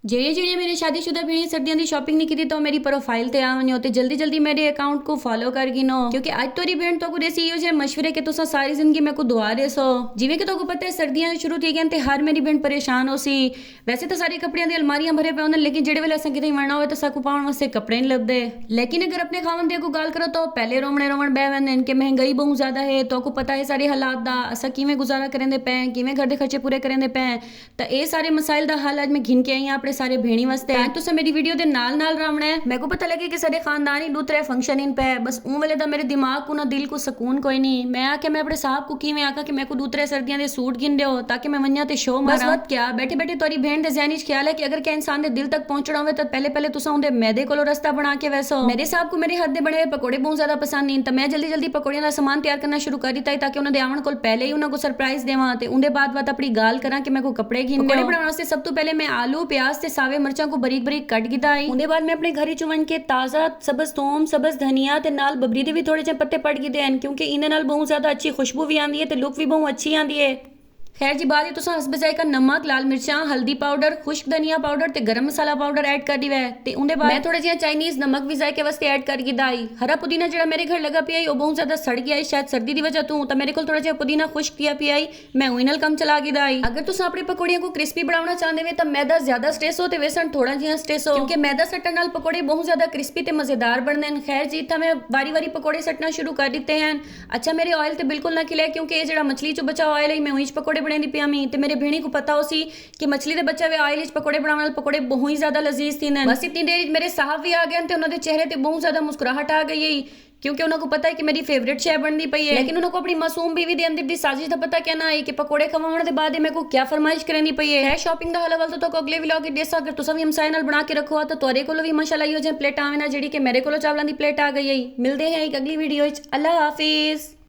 ਜਿਹੜੇ ਮੇਰੇ ਸ਼ਾਦੀशुदा ਭੈਣਾਂ ਸਰਦੀਆਂ ਦੀ ਸ਼ਾਪਿੰਗ ਨਹੀਂ ਕੀਤੀ ਤਾਂ ਮੇਰੀ ਪ੍ਰੋਫਾਈਲ ਤੇ ਆਵਣਿਓ ਤੇ ਜਲਦੀ ਮੇਰੇ ਅਕਾਊਂਟ को ਫੋਲੋ ਕਰ ਗਿਨੋ ਕਿਉਂਕਿ ਅੱਜ ਤੋਰੀ ਭੈਣ ਤੋਂ ਕੋ ਦੇਸੀ ਇਹੋ ਜਿਹੇ ਮਸ਼ਵਰੇ ਕਿ ਤੁਸੀਂ ਸਾਰੀ ਜ਼ਿੰਦਗੀ ਮੇਰੇ ਕੋ ਦੁਆ ਦੇ ਸੋ ਜਿਵੇਂ ਕਿ ਤੁਹਾਨੂੰ ਪਤਾ ਹੈ ਸਰਦੀਆਂ ਸ਼ੁਰੂ ਥੀ ਗਈਆਂ ਤੇ ਹਰ ਮੇਰੀ ਭੈਣ ਪਰੇਸ਼ਾਨ ਹੋ ਸੀ ਵੈਸੇ ਤਾਂ ਸਾਰੇ ਕੱਪੜਿਆਂ ਦੀ ਅਲਮਾਰੀਆਂ ਭਰੇ ਪਏ ਹੁੰਦੇ ਲੇਕਿਨ ਜਿਹੜੇ ਵੇਲੇ ਅਸਾਂ ਕਿਤੇ ਵੜਨਾ ਹੋਵੇ ਤਾਂ ਸਾਕੂ ਪਾਉਣ ਵਾਸਤੇ ਕੱਪੜੇ ਨਹੀਂ ਲੱਭਦੇ लेकिन अगर अपने खावन दे को गाल करो तो पहले रोवण बह वैंदे कि महंगाई बहुत ज्यादा है तो को पता है सारे हालात दा असा किवें गुजारा करेंदे पे किवें घर दे खर्चे पूरे करेंदे पे तो ये सारे मसाइल दा हल आज मैं घिन के आई हां अपने सारे भेणी वास्ते तुसा मेरी वीडियो दे नाल रहना है मेरे को पता लगे कि सारे खानदानी दूसरे फंक्शन इन पे बस ऊ वेले दा मेरे दिमाग को ना दिल को सुकून कोई नहीं मैं आके मैं अपने साहब को किवें आका कि मेरे को दूसरे सर्दियां दे सूट गिन दियो ताकि मैं वन्या ते शो मारा बस क्या बैठे तोरी भेण दे ज़हन च ख्याल है कि अगर क्या इंसान दे दिल तक पहुंचना होवे तो पहले तुसा उंदे मैदे कोलो रास्ता बना के वैसो मेरे साहब को मेरे हाथ दे बने हुए पकौड़े बहुत ज्यादा पसंद नहीं तो मैं जल्दी पकौड़ियां का सामान तैयार करना शुरू कर दिता ताकि उन्होंने आवन को पहले ही उन्होंने सरप्राइज देवां ते उनके बाद अपनी गाल करा कि मैं को कपड़े घिन पकौड़े बनाने वास्ते सब तो पहले मैं आलू प्याज ते सावे मिर्चा को बारीक कट गिता आई उनके बाद मैं अपने घर च वन के ताजा सब्ज थोम सब्ज धनिया ते नाल बबरी दे भी थोड़े जे पत्ते पट गिते हैं क्योंकि इन्हें नाल बहुत ज्यादा अच्छी खुशबू भी आंदी है ते लुक भी बहुत अच्छी आंदी है खैर जी बात तुसा हसब जायका नमक लाल मिर्चा हल्दी पाउडर खुश्क धनिया पाउडर ते गरम मसाला पाउडर ऐड कर दिया है ते उनके बाद मैं थोड़ा जिहा चाइनीज नमक भी जायके वास्ते ऐड कर गिदा आई हरा पुदीना जेड़ा मेरे घर लगा पिया वो बहुत ज्यादा सड़ गया शायद सर्दी दी वजह तो मेरे को थोड़ा जिहा पुदीना खुश्क किया पिया मैं उही नाल कम चला गिदा आई अगर तुसा अपनी पकौड़ियां को क्रिस्पी बनाना चाहते हो तो मैदा ज्यादा स्ट्रेस हो ते बेसन थोड़ा जिहा स्ट्रेस हो क्योंकि मैदा सट्टन नाल पकौड़े बहुत ज्यादा क्रिस्पी ते मजेदार बनते हैं खैर जी इतना मैं बारी पकौड़े सट्टना शुरू कर दिते हैं अच्छा मेरे ऑयल ते बिल्कुल ना खिले क्योंकि ये जेड़ा मछली चो बचा ऑयल है मैं उही पकौड़े बनानी पिया मी ते मेरे भेणी को पता हो सी कि मछली दे बच्चा वे ऑयल पकौड़े बनाने वाले पकौड़े बहुत ही ज्यादा लजीज थी बस इतनी देर मेरे साहब भी आ गए थे उन्होंने चेहरे ते बहुत ज्यादा मुस्कुराहट आ गई क्योंकि उनको पता है कि मेरी फेवरेट शेफ बनती पई है लेकिन उनको अपनी मासूम बीवी दे अंदर दी साजिश का पता क्या ना है कि पकौड़े खवाने दे बाद मेरे को क्या फरमाइश करनी पई है शॉपिंग का हवाला तो अगले व्लॉग देसा अगर तुसा भी हमसाए नाल बना के रखो तो तोरे कोलो भी माशाल्लाह यो जे प्लेट आवे ना जेडी कि मेरे कोलो चावलां दी प्लेट आ गई है मिलते हैं एक अगली वीडियो अल्लाह हाफिज।